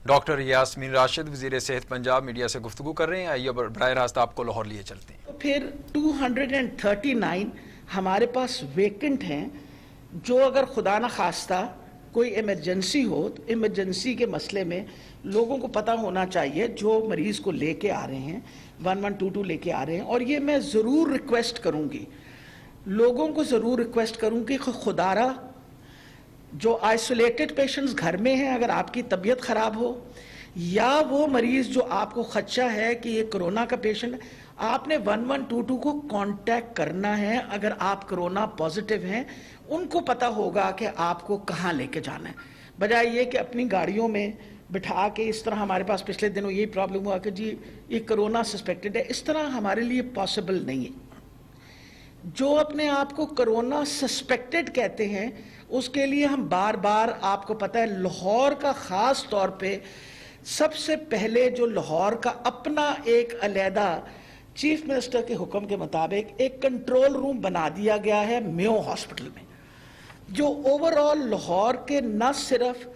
Doctor Yasmin Rashid وزیر صحت Punjab media سے گفتگو کر رہے ہیں. آئیے براہ راست آپ کو لاہور لیے چلتے ہیں. پھر 239 ہمارے پاس ویکنٹ ہیں جو اگر خدا نہ خواستہ کوئی ایمرجنسی ہو تو ایمرجنسی کے مسئلے میں لوگوں کو پتہ ہونا چاہیے جو مریض کو لے کے آ رہے ہیں 1122 لے کے آ رہے ہیں. اور یہ میں ضرور ریکویسٹ کروں گی, لوگوں کو ضرور ریکویسٹ کروں گی کہ خدا را جو آئسولیٹڈ پیشنٹس گھر میں ہیں, اگر آپ کی طبیعت خراب ہو یا وہ مریض جو آپ کو خدشہ ہے کہ یہ کرونا کا پیشنٹ ہے, آپ نے 1122 کو کانٹیکٹ کرنا ہے. اگر آپ کرونا پازیٹیو ہیں ان کو پتہ ہوگا کہ آپ کو کہاں لے کے جانا ہے, بجائے یہ کہ اپنی گاڑیوں میں بٹھا کے اس طرح. ہمارے پاس پچھلے دنوں یہی پرابلم ہوا کہ جی یہ کرونا سسپیکٹڈ ہے. اس طرح ہمارے لیے پاسبل نہیں ہے. جو اپنے آپ کو کرونا سسپیکٹڈ کہتے ہیں اس کے لیے ہم بار بار, آپ کو پتہ ہے لاہور کا خاص طور پہ سب سے پہلے جو لاہور کا اپنا ایک علیحدہ چیف منسٹر کے حکم کے مطابق ایک کنٹرول روم بنا دیا گیا ہے میو ہاسپٹل میں, جو اوور آل لاہور کے نہ صرف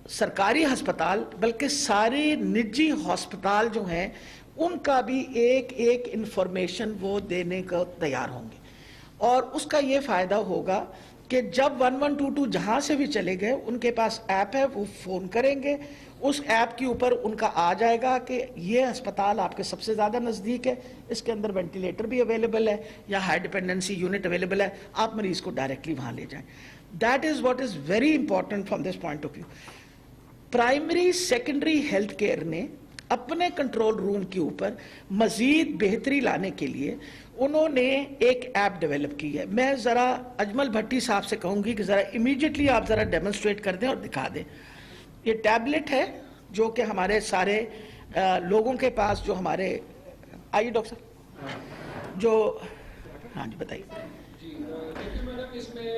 سرکاری ہسپتال بلکہ سارے نجی ہسپتال جو ہیں ان کا بھی ایک ایک انفارمیشن وہ دینے کو تیار ہوں گے. اور اس کا یہ فائدہ ہوگا کہ جب 1122 جہاں سے بھی چلے گئے ان کے پاس ایپ ہے, وہ فون کریں گے, اس ایپ کے اوپر ان کا آ جائے گا کہ یہ ہسپتال آپ کے سب سے زیادہ نزدیک ہے, اس کے اندر وینٹیلیٹر بھی اویلیبل ہے یا ہائی ڈیپینڈنسی یونٹ اویلیبل ہے, آپ مریض کو ڈائریکٹلی وہاں لے جائیں. That is what is very important from this point of view. Primary secondary health care نے اپنے کنٹرول روم کے اوپر مزید بہتری لانے کے لیے انہوں نے ایک ایپ ڈیولپ کی ہے. میں ذرا اجمل بھٹی صاحب سے کہوں گی کہ ذرا امیڈیٹلی آپ ذرا ڈیمونسٹریٹ کر دیں اور دکھا دیں. یہ ٹیبلٹ ہے جو کہ ہمارے سارے لوگوں کے پاس, جو ہمارے آئیے ڈاکٹر صاحب جو ہاں جی بتائیے. دیکھیے میڈم, اس میں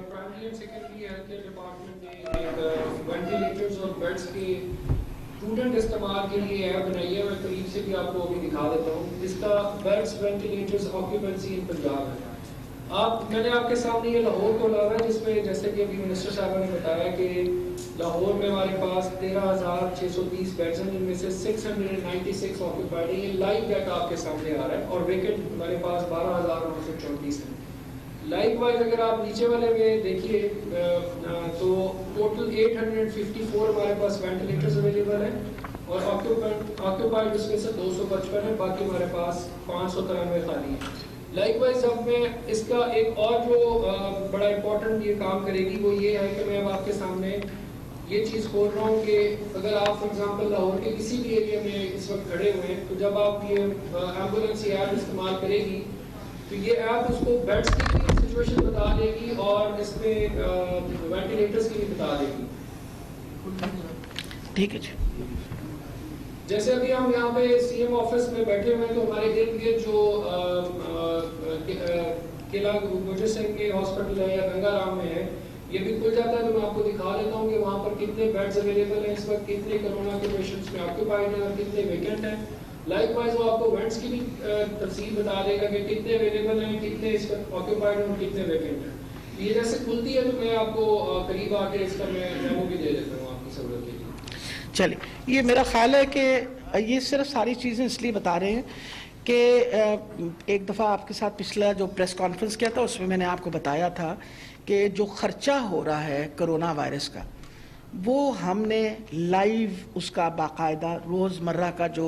primary and secondary health care department نے وینٹیلیٹرز اور بیڈس کے اسٹوڈنٹ استعمال کے لیے ایپ بنائی ہے. میں قریب سے بھی آپ کو ابھی دکھا دیتا ہوں. اس کا بیڈس وینٹیلیٹرز آکیوپنسی ان پنجاب ہے. میں نے آپ کے سامنے یہ لاہور کو لایا ہے, جس میں جیسے کہ ابھی منسٹر صاحب نے بتایا کہ لاہور میں ہمارے پاس 13,630 بیڈز ہیں, جن میں سے 696 آکیوپائڈ ہیں. یہ لائیو ڈیٹا آپ کے سامنے آ رہا ہے. اور ویکنٹ ہمارے پاس 12,934 ہیں. لائک وائز اگر آپ نیچے والے میں دیکھیے تو ٹوٹل 854 ہمارے پاس وینٹیلیٹرز اویلیبل ہیں اور آکیوپائڈ اس میں سے 255 ہیں, باقی ہمارے پاس 593 خالی ہیں. لائک وائز اب میں اس کا ایک اور جو بڑا امپورٹنٹ یہ کام کرے گی وہ یہ ہے کہ میں اب آپ کے سامنے یہ چیز کھول رہا ہوں کہ اگر آپ فار ایگزامپل لاہور کے کسی بھی ایریا میں اس وقت کھڑے ہوئے ہیں تو جب آپ یہ ایمبولینس ایپ استعمال کرے گی تو یہ ایپ اس کو بیڈس کی بھی سچویشن بتا دے گی اور اس میں وینٹیلیٹرز کی بھی بتا دے گی. ٹھیک ہے جی. جیسے ابھی ہم یہاں پہ سی ایم آفس میں بیٹھے ہوئے ہیں تو ہمارے ارد گرد جو قلعہ گوجر سنگھ کے ہاسپٹل ہے یا گنگا رام میں ہے یہ بھی کھل جاتا ہے. تو میں آپ کو دکھا دیتا ہوں کہ وہاں پر کتنے بیڈز اویلیبل ہیں اس وقت, کتنے کرونا کے پیشنٹس میں آکیوپائڈ ہیں اور کتنے ویکنٹ ہیں. لائک وائز وہ آپ کو وینٹس کی بھی تفصیل بتا دے گا کہ کتنے اویلیبل ہیں, کتنے اس وقت آکیوپائڈ ہیں اور کتنے ویکنٹ ہیں. یہ جیسے کھلتی ہے تو میں آپ کو قریب آ کے اس کا میں ڈیمو بھی دے دیتا ہوں آپ کی سہولت کے لیے. چلیے, یہ میرا خیال ہے کہ یہ صرف ساری چیزیں اس لیے بتا رہے ہیں کہ ایک دفعہ آپ کے ساتھ پچھلا جو پریس کانفرنس کیا تھا اس میں نے آپ کو بتایا تھا کہ جو خرچہ ہو رہا ہے کرونا وائرس کا وہ ہم نے لائیو اس کا باقاعدہ روزمرہ کا جو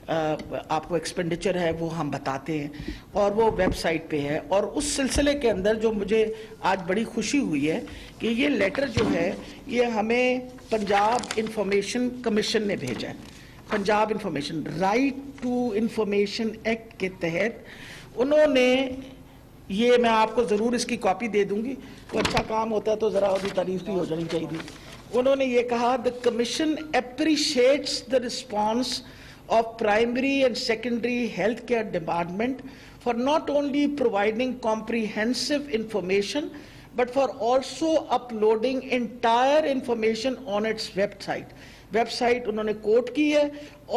آپ کو ایکسپینڈیچر ہے وہ ہم بتاتے ہیں اور وہ ویب سائٹ پہ ہے. اور اس سلسلے کے اندر جو مجھے آج بڑی خوشی ہوئی ہے کہ یہ لیٹر جو ہے یہ ہمیں پنجاب انفارمیشن کمیشن نے بھیجا ہے. Punjab information right to information act کے تحت انہوں نے یہ, میں آپ کو ضرور اس کی کاپی دے دوں گی, تو اچھا کام ہوتا ہے تو ذرا اور بھی تعریف بھی ہو جانی چاہیے. انہوں نے یہ کہا the commission appreciates the response of primary and secondary healthcare department for not only providing comprehensive information but for also uploading entire information on its website. Website انہوں نے کوٹ کی ہے.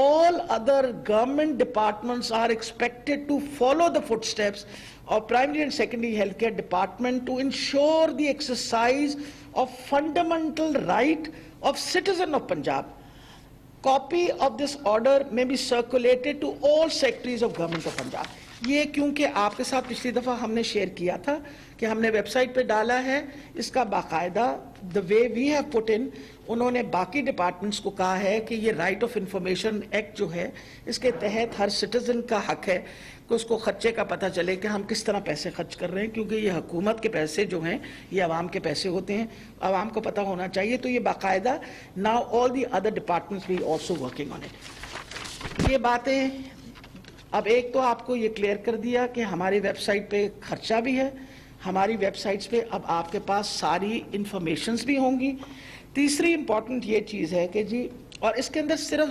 All other government departments are expected to follow the footsteps of primary and secondary healthcare department to ensure the exercise of fundamental right of citizen of Punjab copy of this order may be circulated to all secretaries of government of Punjab. یہ کیونکہ آپ کے ساتھ پچھلی دفعہ ہم نے share کیا تھا کہ ہم نے ویب سائٹ پہ ڈالا ہے اس کا باقاعدہ the way we have put in, انہوں نے باقی ڈپارٹمنٹس کو کہا ہے کہ یہ رائٹ آف انفارمیشن ایکٹ جو ہے اس کے تحت ہر سٹیزن کا حق ہے کہ اس کو خرچے کا پتہ چلے کہ ہم کس طرح پیسے خرچ کر رہے ہیں، کیونکہ یہ حکومت کے پیسے جو ہیں یہ عوام کے پیسے ہوتے ہیں، عوام کو پتہ ہونا چاہیے. تو یہ باقاعدہ now all the other departments we also working on it. یہ باتیں اب ایک تو آپ کو یہ کلیئر کر دیا کہ ہماری ویب سائٹ پہ خرچہ بھی ہے، ہماری ویب سائٹس پہ اب آپ کے پاس ساری انفارمیشنز بھی ہوں گی. تیسری امپورٹنٹ یہ چیز ہے کہ جی، اور اس کے اندر صرف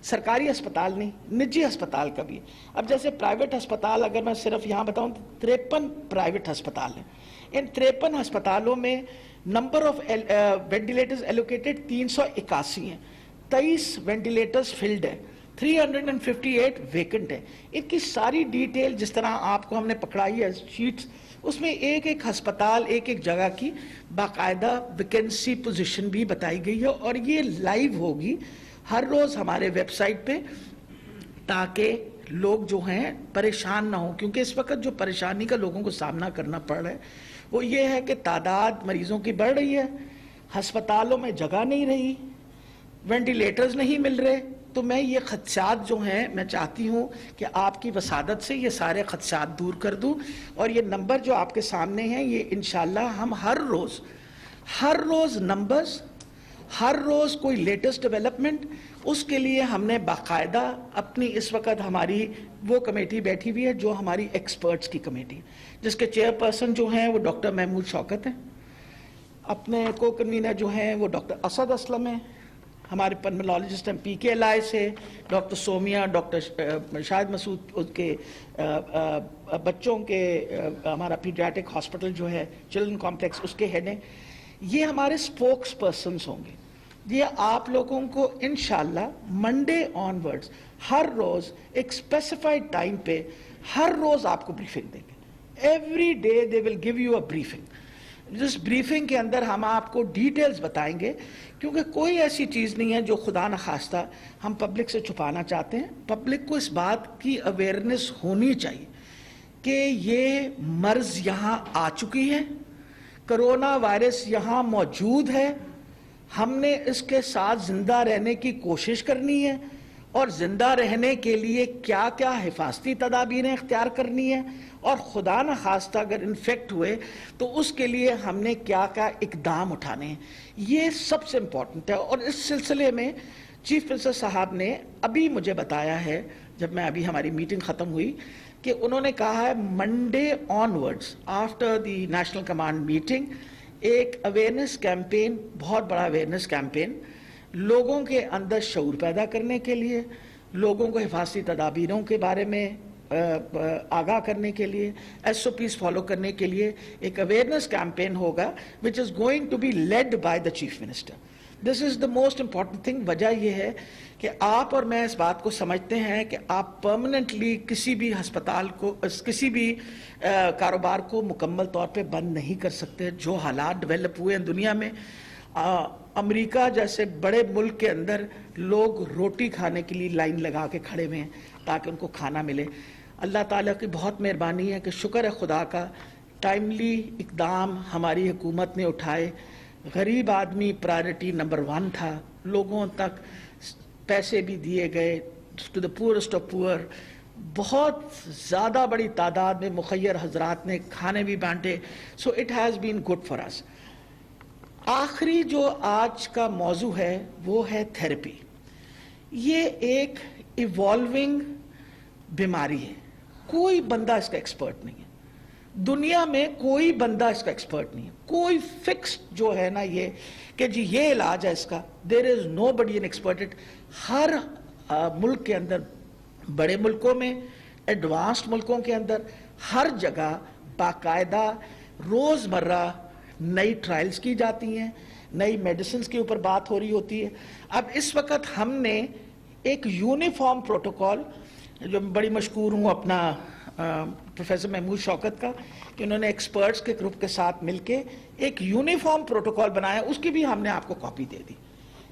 سرکاری ہسپتال نہیں، نجی ہسپتال کا بھی. اب جیسے پرائیویٹ ہسپتال اگر میں صرف یہاں بتاؤں تو 53 پرائیویٹ ہسپتال ہیں. ان 53 ہسپتالوں میں نمبر آف وینٹیلیٹرز ایلوکیٹڈ 381 ہیں، 23 وینٹیلیٹرز فلڈ ہیں، 358 ویکنٹ ہے. ان کی ساری ڈیٹیل جس طرح آپ کو ہم نے پکڑائی ہے شیٹس، اس میں ایک ایک ہسپتال ایک ایک جگہ کی باقاعدہ ویکنسی پوزیشن بھی بتائی گئی ہے، اور یہ لائیو ہوگی ہر روز ہمارے ویب سائٹ پہ تاکہ لوگ جو ہیں پریشان نہ ہوں. کیونکہ اس وقت جو پریشانی کا لوگوں کو سامنا کرنا پڑ رہا ہے وہ یہ ہے کہ تعداد مریضوں کی بڑھ رہی ہے، ہسپتالوں میں جگہ نہیں رہی، وینٹیلیٹرز نہیں مل رہے. تو میں یہ خدشات جو ہیں میں چاہتی ہوں کہ آپ کی وسادت سے یہ سارے خدشات دور کر دوں، اور یہ نمبر جو آپ کے سامنے ہیں یہ انشاءاللہ ہم ہر روز نمبرز، ہر روز کوئی لیٹسٹ ڈیولپمنٹ، اس کے لیے ہم نے باقاعدہ اپنی اس وقت ہماری وہ کمیٹی بیٹھی ہوئی ہے جو ہماری ایکسپرٹس کی کمیٹی، جس کے چیئر پرسن جو ہیں وہ ڈاکٹر محمود شوکت ہیں، اپنے کو کنوینر جو ہیں وہ ڈاکٹر اسد اسلم ہیں، ہمارے پلمونالوجسٹ ہیں پی کے LI سے ڈاکٹر سومیا، ڈاکٹر شاہد مسعود ان کے بچوں کے ہمارا پیڈیاٹرک ہاسپٹل جو ہے چلڈرن کمپلیکس اس کے ہیڈ ہیں. یہ ہمارے اسپوکس پرسنس ہوں گے. یہ آپ لوگوں کو انشاءاللہ منڈے آنورڈز ہر روز ایک اسپیسیفائڈ ٹائم پہ ہر روز آپ کو بریفنگ دیں گے. Every day they will give you a briefing. جس بریفنگ کے اندر ہم آپ کو ڈیٹیلز بتائیں گے، کیونکہ کوئی ایسی چیز نہیں ہے جو خدا نخواستہ ہم پبلک سے چھپانا چاہتے ہیں. پبلک کو اس بات کی اویئرنیس ہونی چاہیے کہ یہ مرض یہاں آ چکی ہے، کرونا وائرس یہاں موجود ہے، ہم نے اس کے ساتھ زندہ رہنے کی کوشش کرنی ہے، اور زندہ رہنے کے لیے کیا کیا حفاظتی تدابیریں اختیار کرنی ہیں، اور خدا نخواستہ اگر انفیکٹ ہوئے تو اس کے لیے ہم نے کیا کیا اقدام اٹھانے ہیں. یہ سب سے امپورٹنٹ ہے. اور اس سلسلے میں چیف منسٹر صاحب نے ابھی مجھے بتایا ہے، جب میں ابھی ہماری میٹنگ ختم ہوئی، کہ انہوں نے کہا ہے Monday onwards after the national command meeting ایک اویئرنیس کیمپین، بہت بڑا اویئرنیس کیمپین لوگوں کے اندر شعور پیدا کرنے کے لیے، لوگوں کو حفاظتی تدابیروں کے بارے میں آگاہ کرنے کے لیے، SOPs فالو کرنے کے لیے ایک اویئرنیس کیمپین ہوگا which is going to be led by the Chief Minister. This is the most important thing. وجہ یہ ہے کہ آپ اور میں اس بات کو سمجھتے ہیں کہ آپ پرماننٹلی کسی بھی ہسپتال کو، کسی بھی کاروبار کو مکمل طور پہ بند نہیں کر سکتے. جو حالات ڈیولپ ہوئے ہیں دنیا میں، امریکہ جیسے بڑے ملک کے اندر لوگ روٹی کھانے کے لیے لائن لگا کے کھڑے ہوئے ہیں تاکہ ان کو کھانا ملے. اللہ تعالیٰ کی بہت مہربانی ہے کہ شکر ہے خدا کا، ٹائملی اقدام ہماری حکومت نے اٹھائے. غریب آدمی پرائرٹی نمبر 1 تھا، لوگوں تک پیسے بھی دیے گئے to the poorest of poor. بہت زیادہ بڑی تعداد میں مخیر حضرات نے کھانے بھی بانٹے. So it has been good for us. آخری جو آج کا موضوع ہے وہ ہے تھیراپی. یہ ایک ایوالونگ بیماری ہے، کوئی بندہ اس کا ایکسپرٹ نہیں ہے، دنیا میں کوئی بندہ اس کا ایکسپرٹ نہیں ہے. کوئی فکس جو ہے نا یہ کہ جی یہ علاج ہے اس کا، دیر از نو بڈی این ایکسپرٹ. ہر ملک کے اندر، بڑے ملکوں میں، ایڈوانسڈ ملکوں کے اندر، ہر جگہ باقاعدہ روز مرہ نئی ٹرائلز کی جاتی ہیں، نئی میڈیسنز کے اوپر بات ہو رہی ہوتی ہے. اب اس وقت ہم نے ایک یونیفارم پروٹوکول، جو بڑی مشکور ہوں اپنا پروفیسر محمود شوکت کا کہ انہوں نے ایکسپرٹس کے گروپ کے ساتھ مل کے ایک یونیفارم پروٹوکول بنایا، اس کی بھی ہم نے آپ کو copy they the.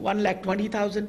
1,20,000।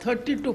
30 to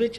which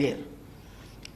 there.